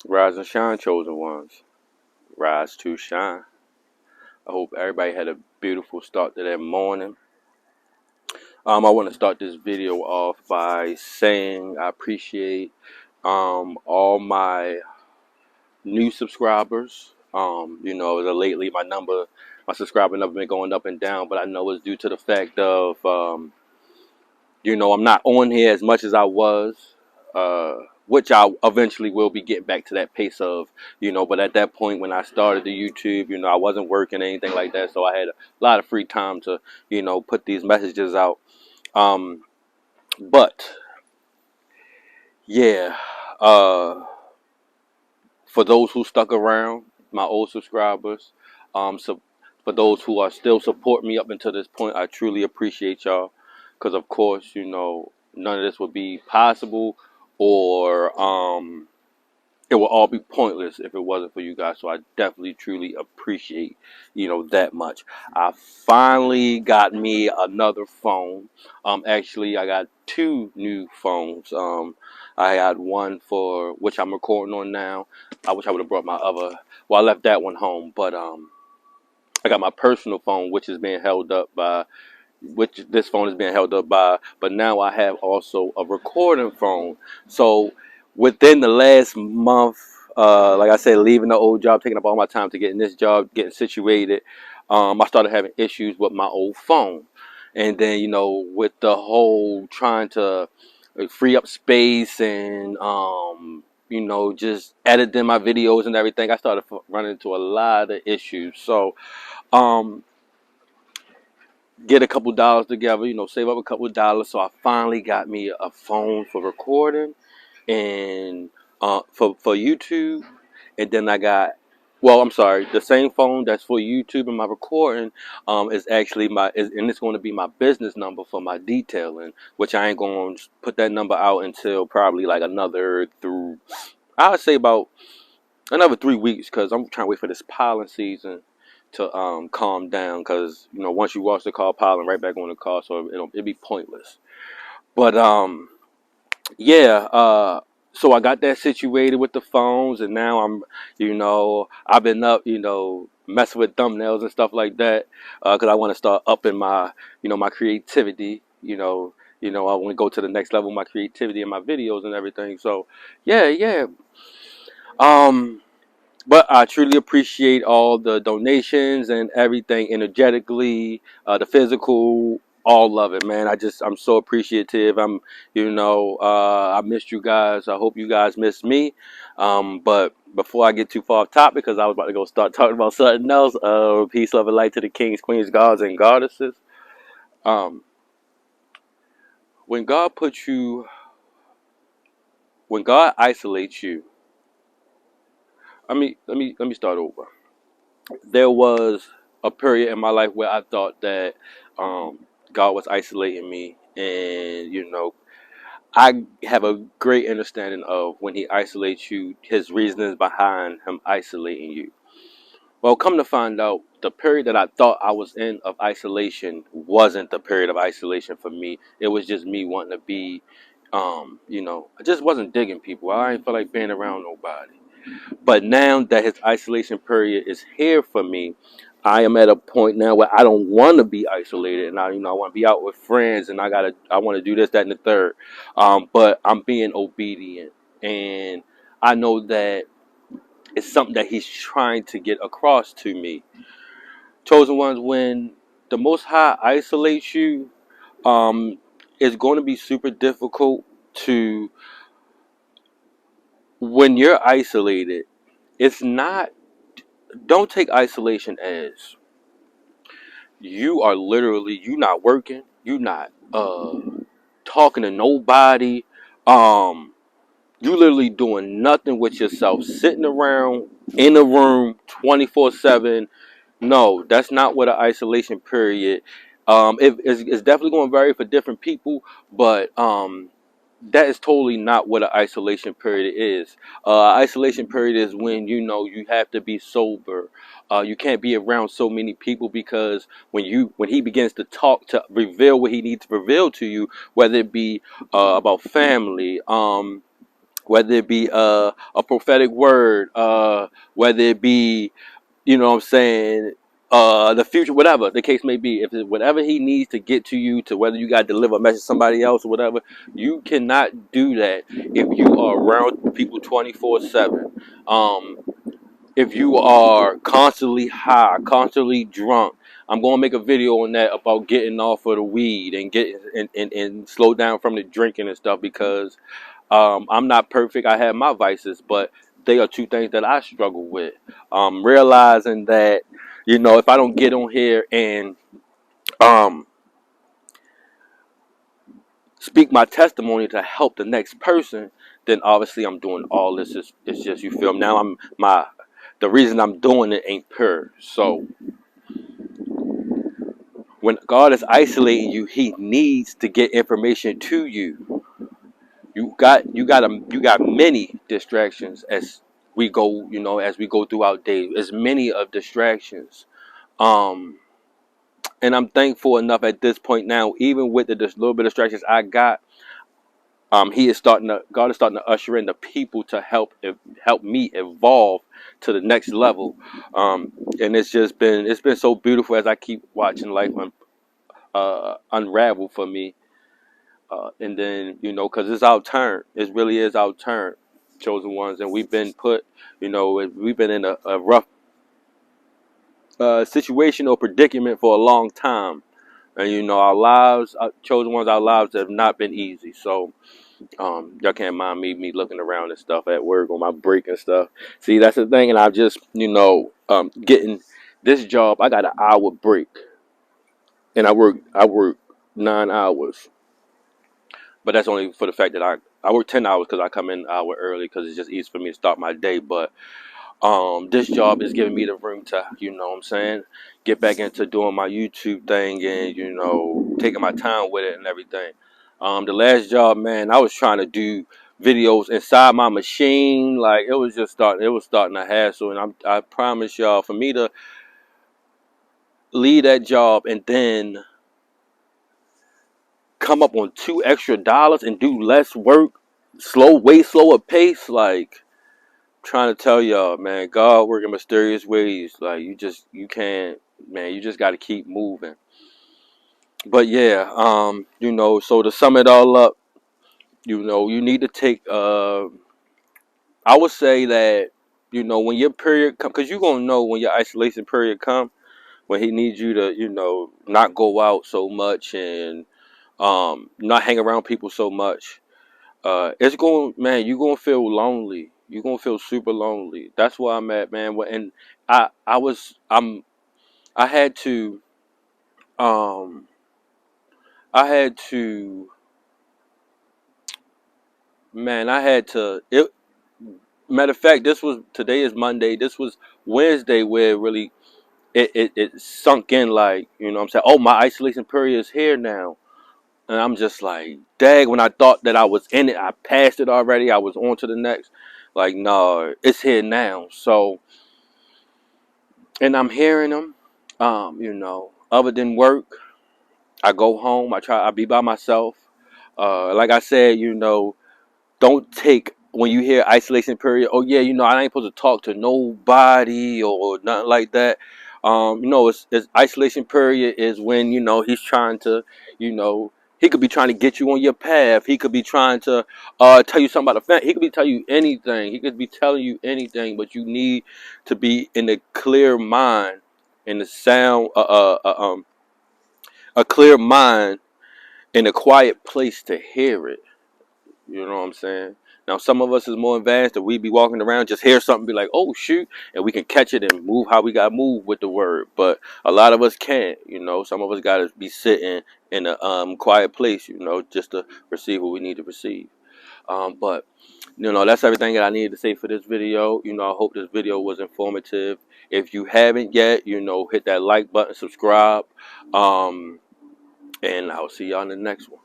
Rise and shine, chosen ones. Rise to shine. I hope everybody had a beautiful start to their morning. I want to start this video off by saying I appreciate all my new subscribers. Lately my subscriber number been going up and down, but I know it's due to the fact of I'm not on here as much as I was, uh, which I eventually will be getting back to that pace of, but at that point when I started the YouTube, I wasn't working or anything like that. So I had a lot of free time to, put these messages out. Um, but yeah, uh, for those who stuck around, my old subscribers, so for those who are still supporting me up until this point, I truly appreciate y'all. Because of course, none of this would be possible, or it will all be pointless if it wasn't for you guys. So I definitely, truly appreciate, that much. I finally got me another phone. Actually, I got two new phones. I had one for which I'm recording on now. I wish I would have brought my other. Well, I left that one home, but I got my personal phone, which is being held up by which this phone is being held up by, but now I have also a recording phone. So within the last month, like I said, leaving the old job, taking up all my time to get in this job, getting situated, I started having issues with my old phone. And then, with the whole trying to free up space and, just editing my videos and everything, I started running into a lot of issues. So, um, get a couple dollars together, save up a couple dollars. So I finally got me a phone for recording and for YouTube. And then I'm sorry, the same phone that's for YouTube and my recording is actually and it's going to be my business number for my detailing, which I ain't going to put that number out until probably like I would say about another 3 weeks, because I'm trying to wait for this pollen season to calm down, because once you wash the car, pollen right back on the car, so it'll be pointless. But yeah, so I got that situated with the phones, and now I've been up, messing with thumbnails and stuff like that, because I want to start upping my my creativity. I want to go to the next level of my creativity in my videos and everything. So yeah. um But I truly appreciate all the donations and everything energetically, the physical, all of it, man. I'm so appreciative. I missed you guys. I hope you guys missed me. But before I get too far off topic, because I was about to go start talking about something else, peace, love, and light to the kings, queens, gods, and goddesses. Um, when God puts you, when God isolates you, let me start over. There was a period in my life where I thought that um, God was isolating me, and I have a great understanding of when He isolates you, His reasons behind Him isolating you. Well, come to find out, the period that I thought I was in of isolation wasn't the period of isolation for me. It was just me wanting to be, I just wasn't digging people. I didn't feel like being around nobody. But now that his isolation period is here for me, I am at a point now where I don't want to be isolated, and I want to be out with friends, and I want to do this, that, and the third. But I'm being obedient, and I know that it's something that he's trying to get across to me. Chosen ones, when the Most High isolates you, it's going to be super difficult to when you're isolated. It's not. Don't take isolation as you not working, you not talking to nobody, um you literally doing nothing with yourself, sitting around in a room 24/7. No, that's not what an isolation period. It's definitely going to vary for different people, but that is totally not what an isolation period is. Isolation period is when you have to be sober. You can't be around so many people, because when he begins to talk, to reveal what he needs to reveal to you, whether it be about family, whether it be a prophetic word, whether it be, you know what I'm saying, the future, whatever the case may be. If it's whatever he needs to get to you, to whether you got to deliver a message to somebody else or whatever, you cannot do that if you are around people 24/7. If you are constantly high, constantly drunk. I'm gonna make a video on that about getting off of the weed and getting and slow down from the drinking and stuff, because I'm not perfect. I have my vices, but they are two things that I struggle with. Realizing that, you know, if I don't get on here and um, speak my testimony to help the next person, then obviously I'm doing all this. It's just, you feel me? Now the reason I'm doing it ain't pure. So when God is isolating you, He needs to get information to you. You got many distractions as we go, you know, as we go throughout days. As many of distractions. Um, and I'm thankful enough at this point now, even with the little bit of distractions I got. God is starting to usher in the people to help me evolve to the next level. And it's been so beautiful as I keep watching life unravel for me. And then, you know, because it's our turn. It really is our turn, chosen ones. And we've been in a rough situation or predicament for a long time. And, you know, our lives, chosen ones, our lives have not been easy. So, y'all can't mind me looking around and stuff at work on my break and stuff. See, that's the thing. And I just, getting this job, I got an hour break. And I work 9 hours. But that's only for the fact that I work 10 hours because I come in an hour early because it's just easy for me to start my day. But this job is giving me the room to, you know what I'm saying, get back into doing my YouTube thing and, you know, taking my time with it and everything. The last job, man, I was trying to do videos inside my machine. Like, it was starting to hassle. And I promise y'all, for me to leave that job and then come up on $2 extra and do less work, way slower pace, like, trying to tell y'all, man, God working mysterious ways. Like, you can't, man, you just got to keep moving. But yeah, so to sum it all up, you know, you need to take, I would say that, you know, when your period come, because you're going to know when your isolation period come, when he needs you to, you know, not go out so much and not hang around people so much. It's going, man, you're going to feel lonely. You're going to feel super lonely. That's where I'm at, man. And I was, I had to, um, I had to, man, matter of fact, today is Monday. This was Wednesday where it really, it sunk in, like, you know what I'm saying? Oh, my isolation period is here now. And I'm just like, dang, when I thought that I was in it, I passed it already. I was on to the next. Like, no, it's here now. So, and I'm hearing them, other than work, I go home. I be by myself. Like I said, you know, don't take, when you hear isolation period, oh yeah, you know, I ain't supposed to talk to nobody or nothing like that. It's isolation period is when, you know, he's trying to, you know, he could be trying to get you on your path. He could be trying to tell you something about the family. He could be telling you anything. He could be telling you anything, but you need to be in a clear mind, in the sound, a clear mind in a quiet place to hear it. You know what I'm saying? Now, some of us is more advanced that we be walking around, just hear something, be like, oh, shoot, and we can catch it and move how we got to move with the word. But a lot of us can't, you know. Some of us got to be sitting in a quiet place, you know, just to receive what we need to receive. But, you know, that's everything that I needed to say for this video. You know, I hope this video was informative. If you haven't yet, you know, hit that like button, subscribe, and I'll see y'all in the next one.